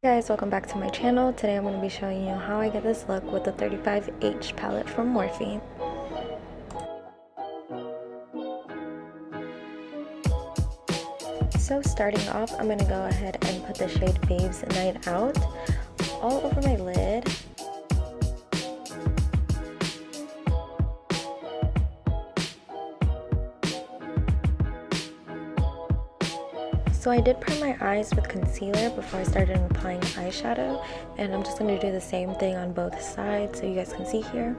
Hey guys, welcome back to my channel. Today I'm going to be showing you how I get this look with the 35H palette from Morphe. So starting off, I'm going to go ahead and put the shade Babes Night Out all over my lid. So I did prime my eyes with concealer before I started applying eyeshadow, and I'm just going to do the same thing on both sides so you guys can see here.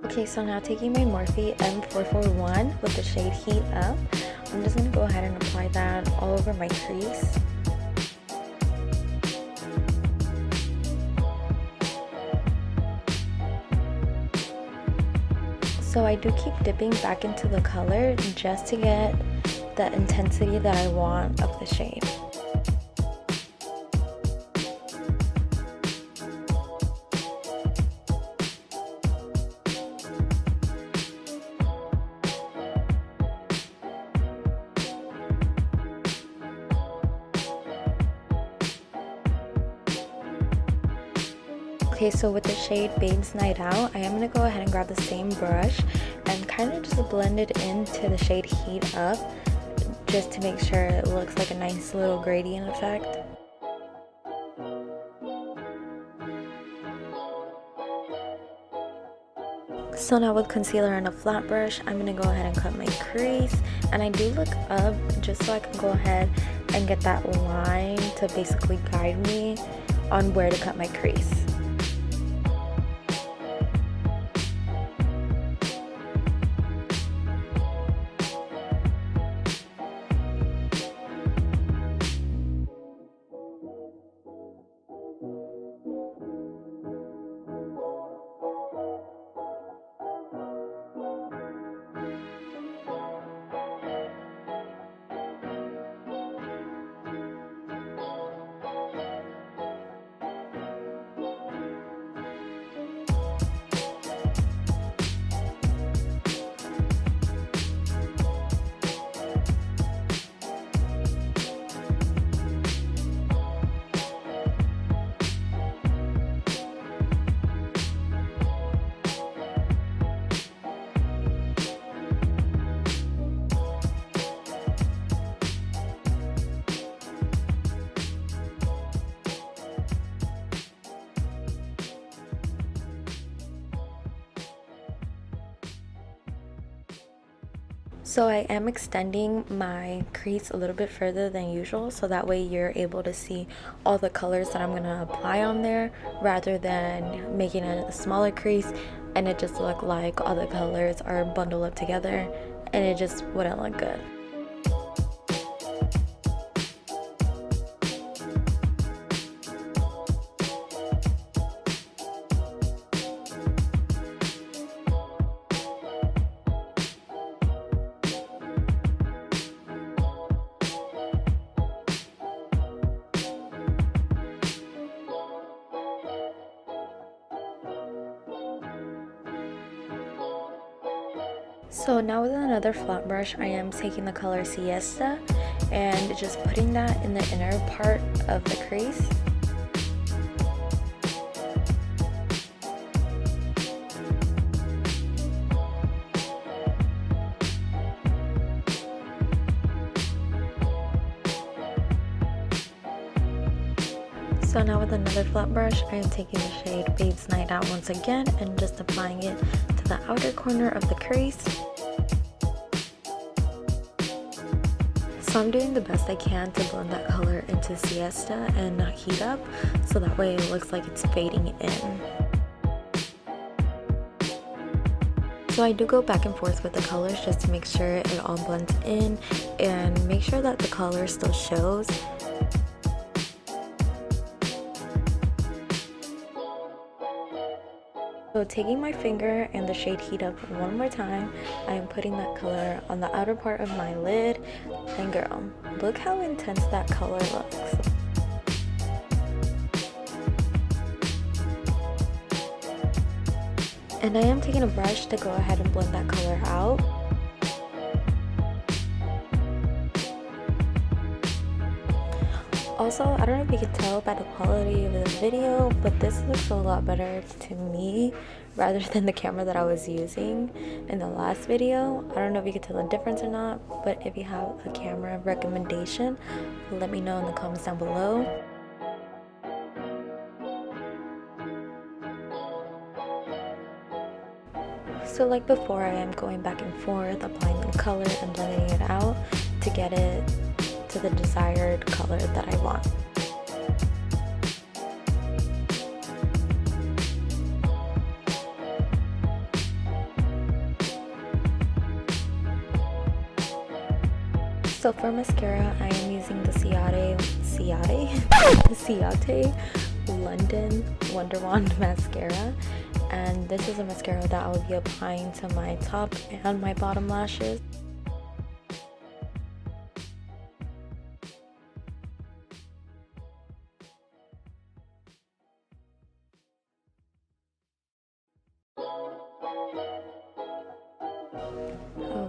Okay, so now taking my Morphe M441 with the shade Heat Up, I'm just going to go ahead and apply that all over my crease. So I do keep dipping back into the color just to get the intensity that I want of the shade. Okay, so with the shade Babes Night Out, I am going to go ahead and grab the same brush and kind of just blend it into the shade Heat Up just to make sure it looks like a nice little gradient effect. So now with concealer and a flat brush, I'm going to go ahead and cut my crease, and I do look up just so I can go ahead and get that line to basically guide me on where to cut my crease. So I am extending my crease a little bit further than usual, so that way you're able to see all the colors that I'm going to apply on there, rather than making a smaller crease and it just look like all the colors are bundled up together and it just wouldn't look good. So now with another flat brush, I am taking the color Siesta and just putting that in the inner part of the crease. So now with another flat brush, I am taking the shade Babes Night Out once again and just applying it to the outer corner of the crease. So I'm doing the best I can to blend that color into Siesta and not Heat Up, so that way it looks like it's fading in. So I do go back and forth with the colors just to make sure it all blends in and make sure that the color still shows. So taking my finger and the shade Heat Up one more time, I am putting that color on the outer part of my lid, and girl, look how intense that color looks. And I am taking a brush to go ahead and blend that color out. Also, I don't know if you could tell by the quality of the video, but this looks a lot better to me rather than the camera that I was using in the last video. I don't know if you could tell the difference or not, but if you have a camera recommendation, let me know in the comments down below. So like before, I am going back and forth, applying the color and blending it out to get it to the desired color that I want. So for mascara, I am using the Ciate London Wonderwand mascara, and this is a mascara that I will be applying to my top and my bottom lashes.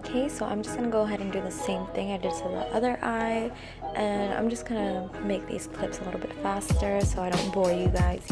Okay, so I'm just gonna go ahead and do the same thing I did to the other eye, and I'm just gonna make these clips a little bit faster so I don't bore you guys.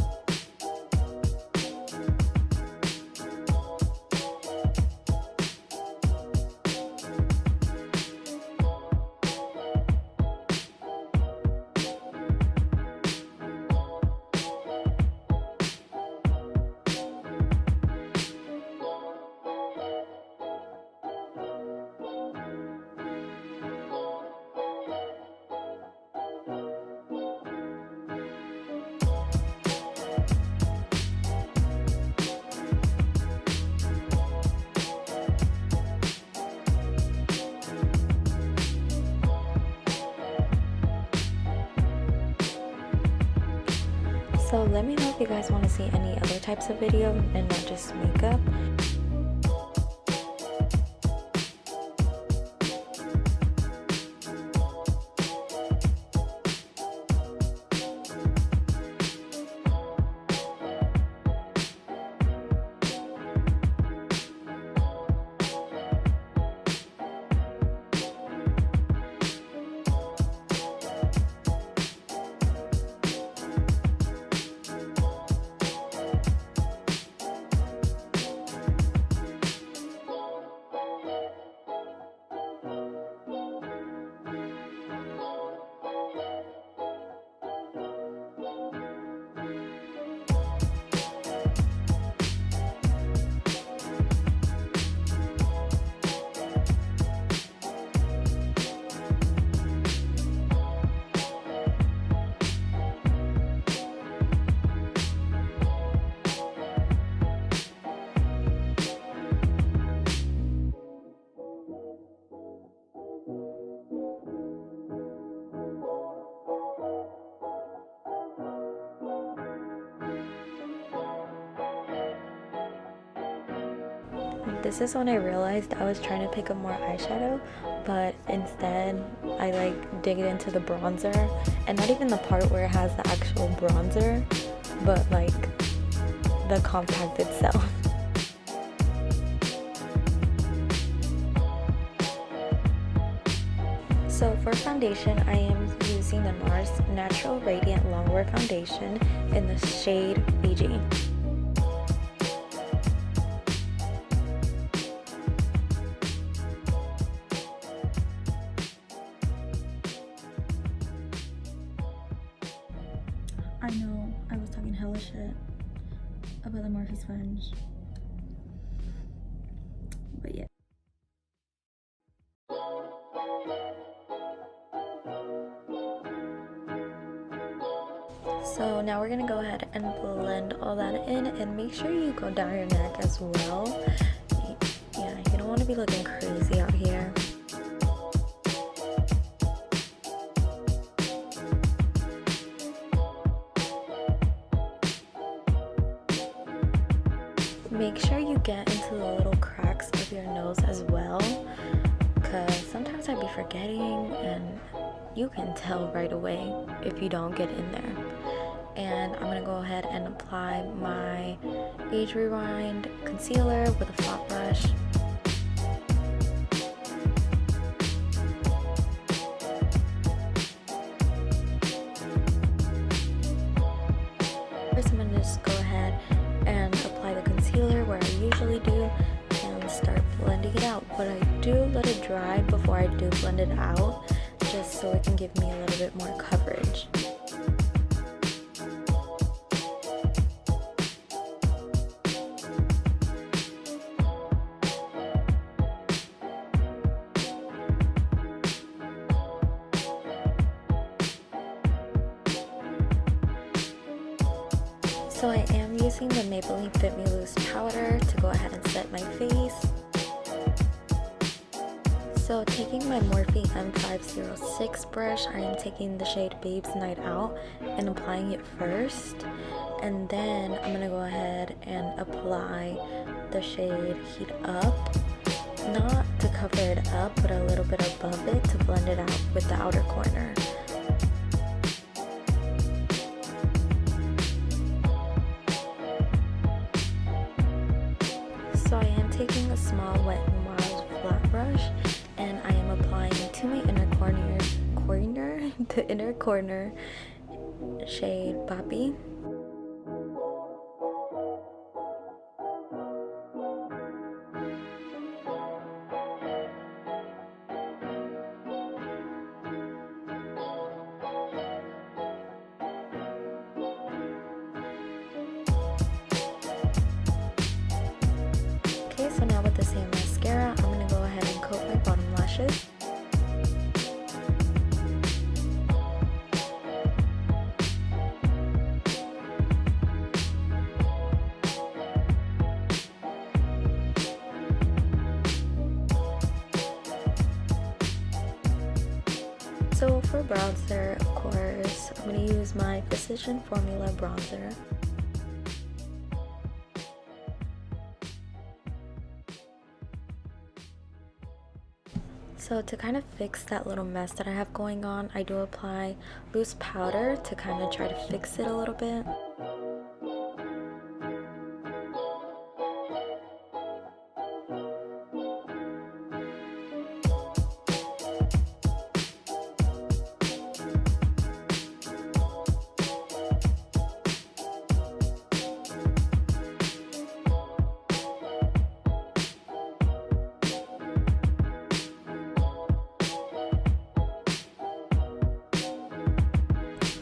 So let me know if you guys want to see any other types of video and not just makeup. This is when I realized I was trying to pick up more eyeshadow, but instead I like dig into the bronzer, and not even the part where it has the actual bronzer, but like the compact itself. So for foundation, I am using the Nars Natural Radiant Longwear Foundation in the shade Fiji. I know, I was talking hella shit about the Morphe sponge, but yeah. So now we're gonna go ahead and blend all that in, and make sure you go down your neck as well. Yeah, you don't want to be looking crazy out here. Make sure you get into the little cracks of your nose as well, because sometimes I'd be forgetting and you can tell right away if you don't get in there. And I'm going to go ahead and apply my Age Rewind concealer with a flat brush. do blend it out just so it can give me a little bit more coverage. So I am using the Maybelline Fit Me Loose powder to go ahead and set my face. So taking my Morphe M506 brush, I am taking the shade Babes Night Out and applying it first. And then I'm going to go ahead and apply the shade Heat Up. Not to cover it up, but a little bit above it to blend it out with the outer corner. So I am taking a small Wet n Wild flat brush and I am applying to my the inner corner shade Poppy. So now with the same mascara, I'm going to go ahead and coat my bottom lashes. So for bronzer, of course, I'm going to use my Physician Formula bronzer. So to kind of fix that little mess that I have going on, I do apply loose powder to kind of try to fix it a little bit.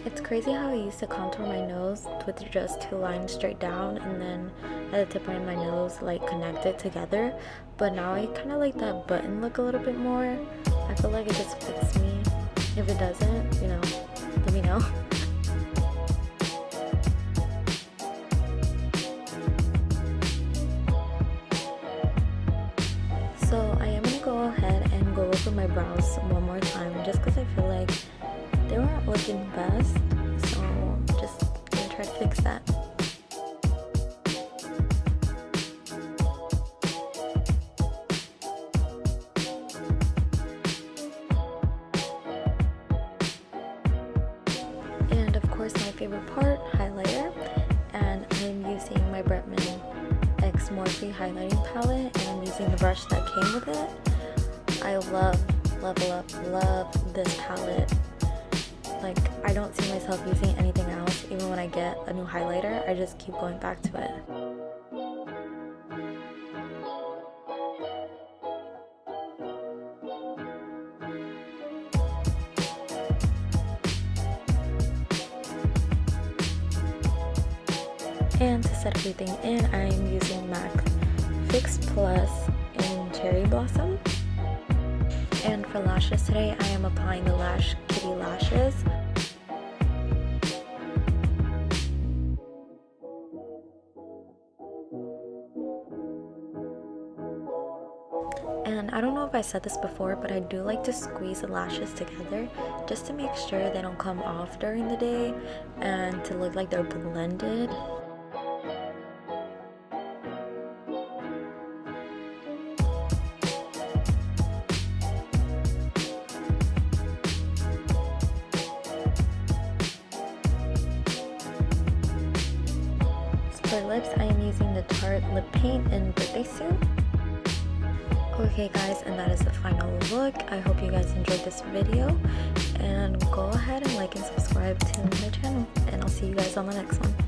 It's crazy how I used to contour my nose with just two lines straight down and then at the tip of my nose like connect it together, but now I kind of like that button look a little bit more. I feel like it just fits me. If it doesn't, you know, let me know. So I am gonna go ahead and go over my brows one more time just because I feel like they weren't looking best, so just gonna try to fix that. And of course my favorite part, highlighter, and I'm using my Bretman X Morphe highlighting palette and I'm using the brush that came with it. I love this palette. Like, I don't see myself using anything else. Even when I get a new highlighter, I just keep going back to it. And to set everything in, I'm using MAC Fix Plus in Cherry Blossom. And for lashes today, I am applying the Lash Kitty Lashes. And I don't know if I said this before, but I do like to squeeze the lashes together just to make sure they don't come off during the day and to look like they're blended. For lips, I am using the Tarte lip paint in Birthday Suit. Okay guys, and that is the final look. I hope you guys enjoyed this video, and go ahead and like and subscribe to my channel, and I'll see you guys on the next one.